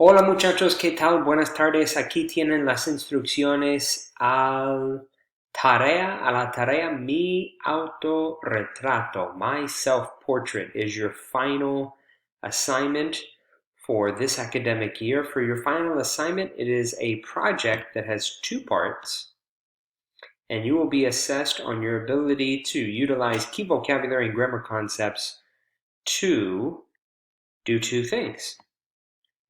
Hola muchachos, ¿qué tal? Buenas tardes. Aquí tienen las instrucciones a la tarea Mi Autoretrato. My Self-Portrait is your final assignment for this academic year. For your final assignment, it is a project that has two parts, and you will be assessed on your ability to utilize key vocabulary and grammar concepts to do two things.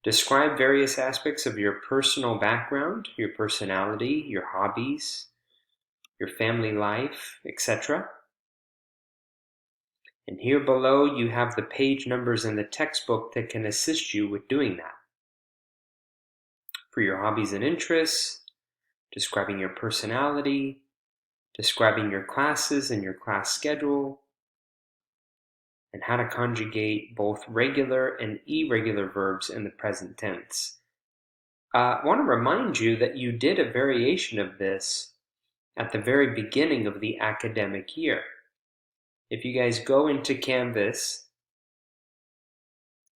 Describe various aspects of your personal background, your personality, your hobbies, your family life, etc. And here below you have the page numbers in the textbook that can assist you with doing that. For your hobbies and interests, describing your personality, describing your classes and your class schedule, and how to conjugate both regular and irregular verbs in the present tense. I want to remind you that you did a variation of this at the very beginning of the academic year. If you guys go into Canvas,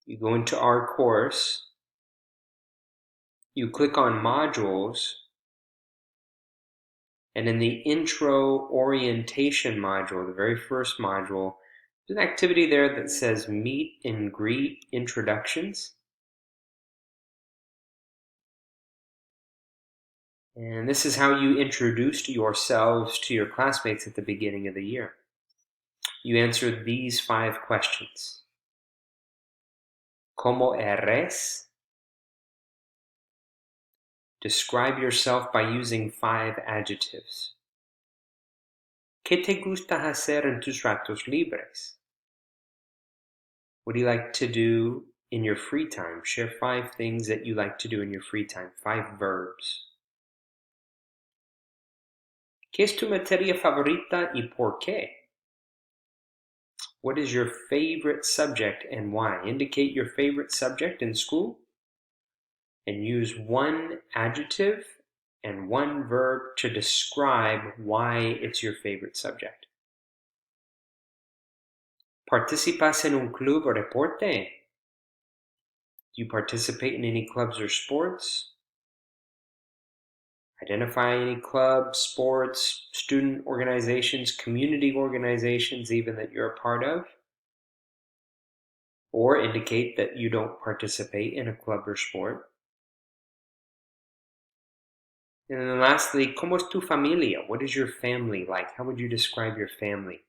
you go into our course, you click on modules, and in the intro orientation module, the very first module, there's an activity there that says meet and greet introductions. And this is how you introduced yourselves to your classmates at the beginning of the year. You answered these 5 questions. ¿Cómo eres? Describe yourself by using 5 adjectives. ¿Qué te gusta hacer en tus ratos libres? What do you like to do in your free time? Share 5 things that you like to do in your free time, 5 verbs. ¿Qué es tu materia favorita y por qué? What is your favorite subject and why? Indicate your favorite subject in school and use 1 adjective and 1 verb to describe why it's your favorite subject. ¿Participas en un club o deporte? Do you participate in any clubs or sports? Identify any clubs, sports, student organizations, community organizations even that you're a part of. Or indicate that you don't participate in a club or sport. And then lastly, ¿cómo es tu familia? What is your family like? How would you describe your family?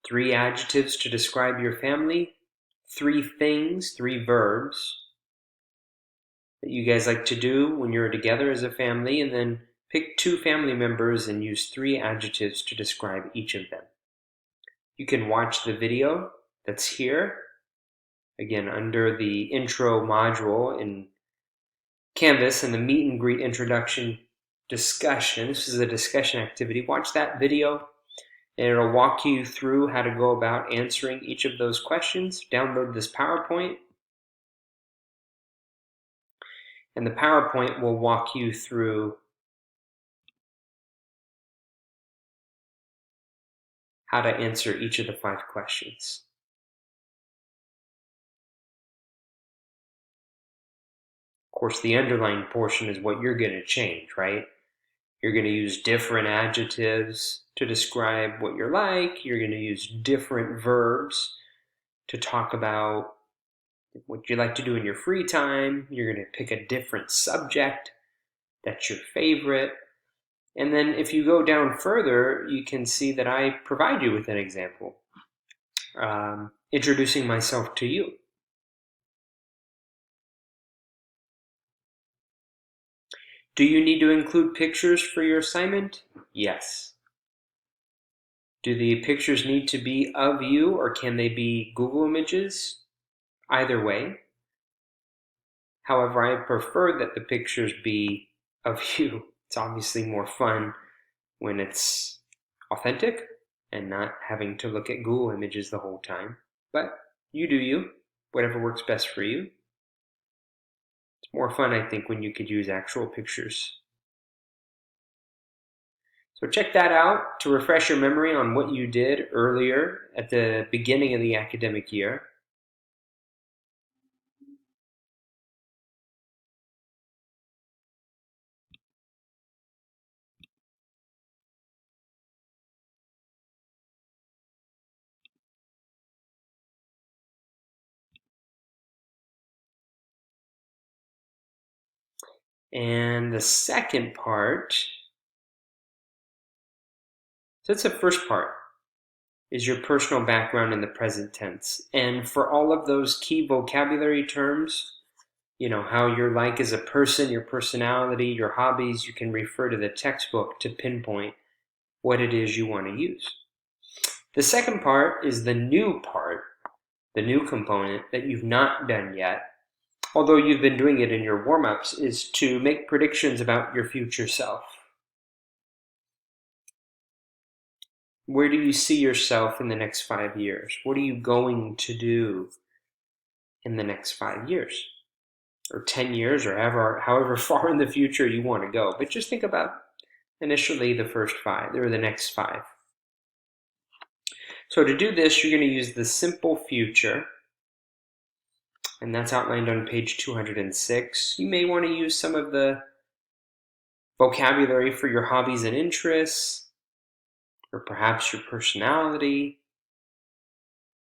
3 adjectives to describe your family, 3 things, 3 verbs that you guys like to do when you're together as a family, and then pick 2 family members and use 3 adjectives to describe each of them. You can watch the video that's here, again under the intro module in Canvas and the meet and greet introduction discussion. This is a discussion activity. Watch that video and it'll walk you through how to go about answering each of those questions. Download this PowerPoint, and the PowerPoint will walk you through how to answer each of the 5 questions. Of course, the underlying portion is what you're going to change, right? You're going to use different adjectives to describe what you're like. You're going to use different verbs to talk about what you like to do in your free time. You're going to pick a different subject that's your favorite. And then if you go down further, you can see that I provide you with an example, introducing myself to you. Do you need to include pictures for your assignment? Yes. Do the pictures need to be of you, or can they be Google images? Either way. However, I prefer that the pictures be of you. It's obviously more fun when it's authentic and not having to look at Google images the whole time. But you do you, whatever works best for you. It's more fun, I think, when you could use actual pictures. So check that out to refresh your memory on what you did earlier at the beginning of the academic year. And the second part, so that's the first part, is your personal background in the present tense. And for all of those key vocabulary terms, how you're like as a person, your personality, your hobbies, you can refer to the textbook to pinpoint what it is you want to use. The second part is the new part, the new component that you've not done yet, although you've been doing it in your warm-ups, is to make predictions about your future self. Where do you see yourself in the next 5 years? What are you going to do in the next 5 years? Or 10 years, or however far in the future you want to go. But just think about initially the first 5, or the next 5. So to do this, you're going to use the simple future, and that's outlined on page 206. You may want to use some of the vocabulary for your hobbies and interests, or perhaps your personality,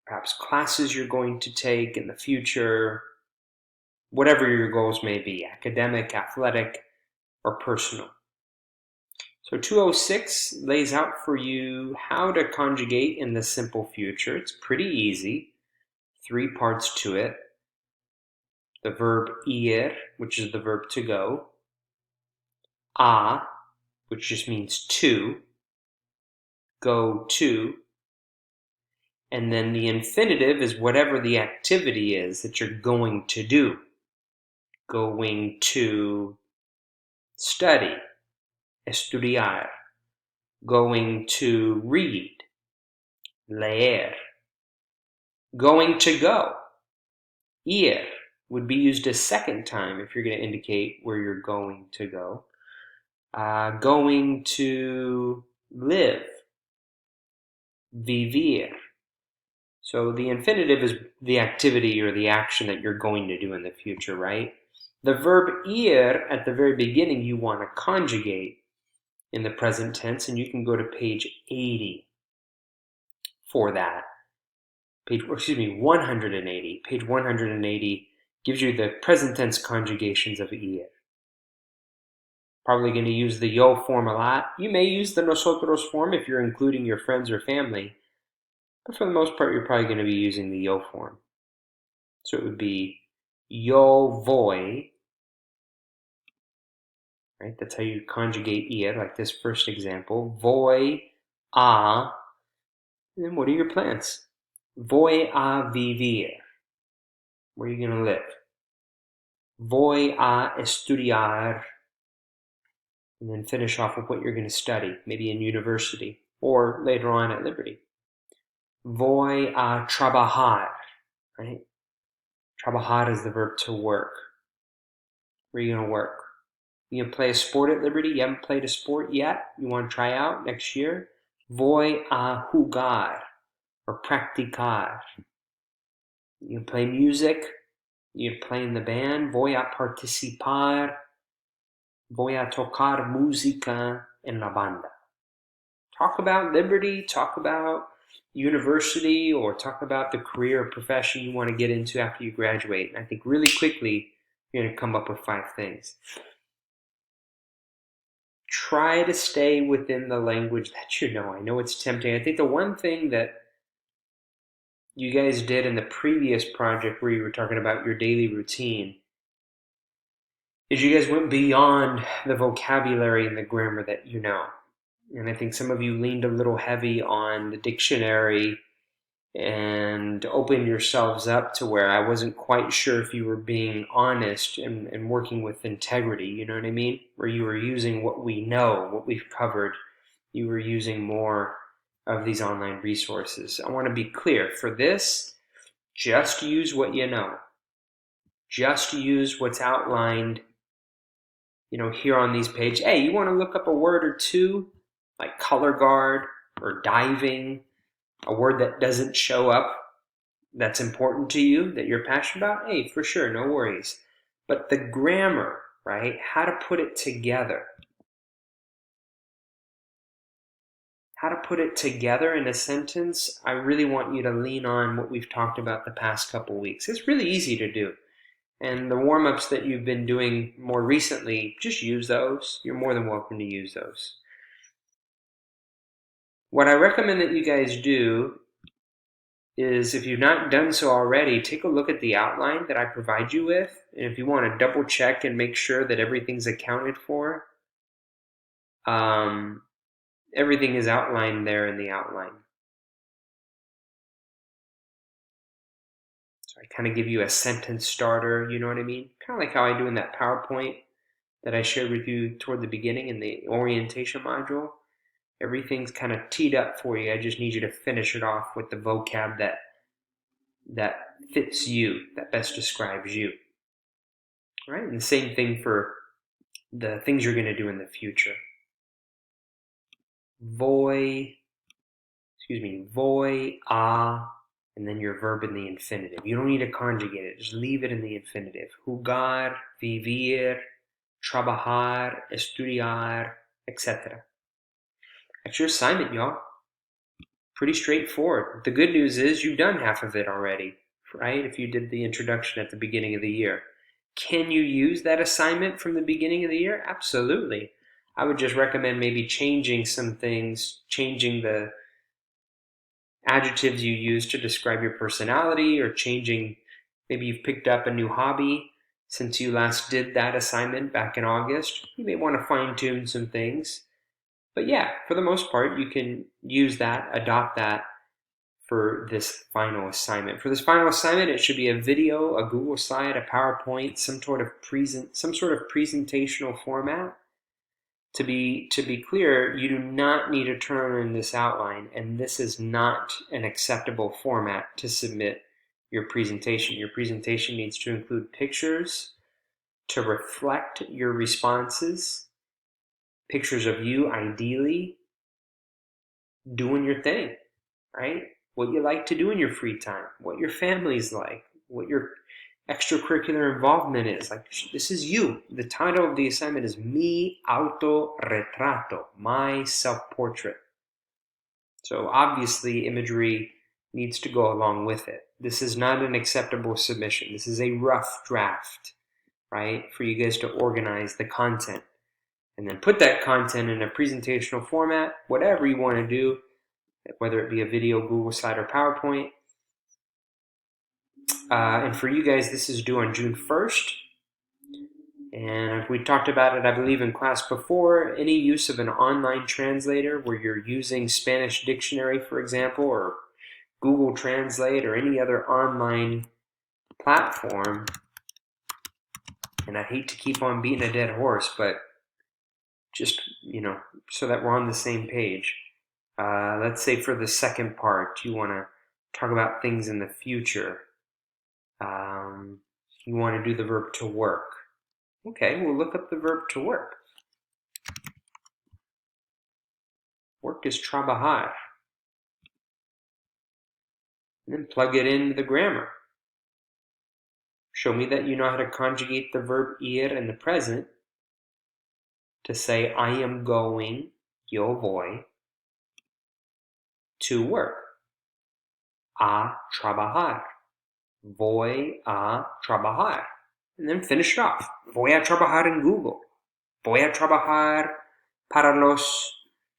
perhaps classes you're going to take in the future, whatever your goals may be, academic, athletic, or personal. So 206 lays out for you how to conjugate in the simple future. It's pretty easy. 3 parts to it. The verb ir, which is the verb to go. A, which just means to. Go to. And then the infinitive is whatever the activity is that you're going to do. Going to study, estudiar. Going to read, leer. Going to go, ir, would be used a second time if you're going to indicate where you're going to go. Going to live, vivir. So the infinitive is the activity or the action that you're going to do in the future, right? The verb ir at the very beginning you want to conjugate in the present tense, and you can go to page 80 for that. 180. Page 180 gives you the present tense conjugations of ir. Probably going to use the yo form a lot. You may use the nosotros form if you're including your friends or family, but for the most part, you're probably going to be using the yo form. So it would be yo voy, right? That's how you conjugate ir, like this first example. Voy a, and then what are your plans? Voy a vivir. Where are you going to live? Voy a estudiar, and then finish off with what you're going to study, maybe in university or later on at Liberty. Voy a trabajar, right? Trabajar is the verb to work. Where are you going to work? You going to play a sport at Liberty? You haven't played a sport yet? You want to try out next year? Voy a jugar, or practicar. You play music? You play in the band? Voy a participar. Voy a tocar música en la banda. Talk about Liberty, talk about university, or talk about the career or profession you want to get into after you graduate. And I think really quickly, you're going to come up with 5 things. Try to stay within the language that you know. I know it's tempting. I think the one thing that you guys did in the previous project where you were talking about your daily routine is you guys went beyond the vocabulary and the grammar that you know. And I think some of you leaned a little heavy on the dictionary and opened yourselves up to where I wasn't quite sure if you were being honest and working with integrity, you know what I mean? Where you were using what we know, what we've covered. You were using more of these online resources. I want to be clear. For this, just use what you know. Just use what's outlined, here on these pages. Hey, you want to look up a word or two, like color guard or diving, a word that doesn't show up that's important to you, that you're passionate about? Hey, for sure, no worries. But the grammar, right? How to put it together. How to put it together in a sentence, I really want you to lean on what we've talked about the past couple weeks. It's really easy to do. And the warm-ups that you've been doing more recently, just use those. You're more than welcome to use those. What I recommend that you guys do is, if you've not done so already, take a look at the outline that I provide you with. And if you want to double check and make sure that everything's accounted for, everything is outlined there in the outline. So I kind of give you a sentence starter, you know what I mean? Kind of like how I do in that PowerPoint that I shared with you toward the beginning in the orientation module. Everything's kind of teed up for you. I just need you to finish it off with the vocab that fits you, that best describes you. All right? And the same thing for the things you're going to do in the future. Voi, a, and then your verb in the infinitive. You don't need to conjugate it. Just leave it in the infinitive. Jugar, vivir, trabajar, estudiar, etc. That's your assignment, y'all. Pretty straightforward. The good news is you've done half of it already, right? If you did the introduction at the beginning of the year. Can you use that assignment from the beginning of the year? Absolutely. I would just recommend maybe changing some things, changing the adjectives you use to describe your personality, or changing, maybe you've picked up a new hobby since you last did that assignment back in August. You may want to fine-tune some things. But yeah, for the most part, you can use that, adopt that for this final assignment. For this final assignment, it should be a video, a Google slide, a PowerPoint, some sort of presentational format. To be clear, you do not need to turn in this outline, and this is not an acceptable format to submit your presentation. Your presentation needs to include pictures to reflect your responses, pictures of you ideally doing your thing, right? What you like to do in your free time, what your family's like, what your extracurricular involvement is. Like, this is you. The title of the assignment is Mi Autoretrato, my self-portrait. So obviously imagery needs to go along with it. This is not an acceptable submission. This is a rough draft, right? For you guys to organize the content and then put that content in a presentational format, whatever you want to do, whether it be a video, Google slide, or PowerPoint. And for you guys, this is due on June 1st. And we talked about it, I believe, in class before. Any use of an online translator where you're using Spanish Dictionary, for example, or Google Translate, or any other online platform. And I hate to keep on beating a dead horse, but just, so that we're on the same page. Let's say for the second part, you want to talk about things in the future. You want to do the verb to work. Okay, we'll look up the verb to work. Work is trabajar. And then plug it into the grammar. Show me that you know how to conjugate the verb ir in the present to say, I am going, yo voy, to work. A trabajar. Voy a trabajar. And then finish it off. Voy a trabajar en Google. Voy a trabajar para los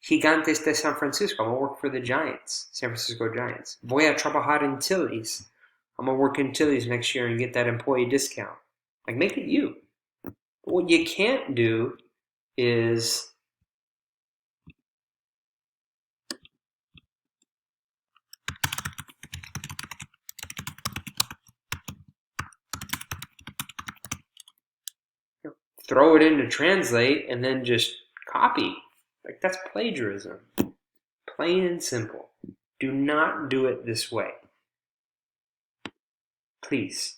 Gigantes de San Francisco. I'm going to work for the Giants, San Francisco Giants. Voy a trabajar en Tilly's. I'm going to work in Tilly's next year and get that employee discount. Like, make it you. But what you can't do is throw it into Translate and then just copy. Like, that's plagiarism. Plain and simple. Do not do it this way. Please.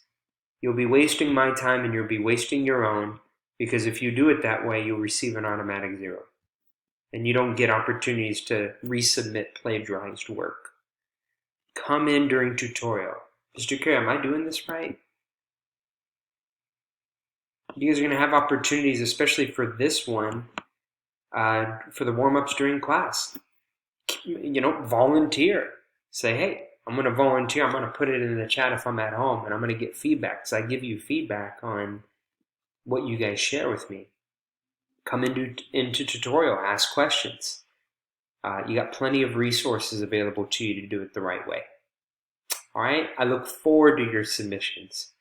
You'll be wasting my time and you'll be wasting your own, because if you do it that way, you'll receive an automatic 0. And you don't get opportunities to resubmit plagiarized work. Come in during tutorial. Mr. Kerr, am I doing this right? You guys are going to have opportunities, especially for this one, for the warm-ups during class. Volunteer. Say, hey, I'm going to volunteer. I'm going to put it in the chat if I'm at home, and I'm going to get feedback, because I give you feedback on what you guys share with me. Come into tutorial, ask questions. You got plenty of resources available to you to do it the right way. All right, I look forward to your submissions.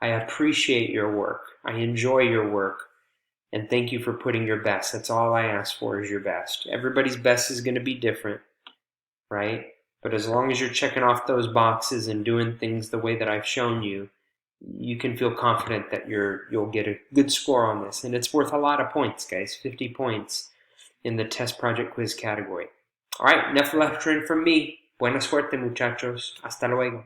I appreciate your work. I enjoy your work. And thank you for putting your best. That's all I ask for, is your best. Everybody's best is going to be different, right? But as long as you're checking off those boxes and doing things the way that I've shown you, you can feel confident that you'll get a good score on this. And it's worth a lot of points, guys. 50 points in the test project quiz category. All right, enough lecturing from me. Buena suerte, muchachos. Hasta luego.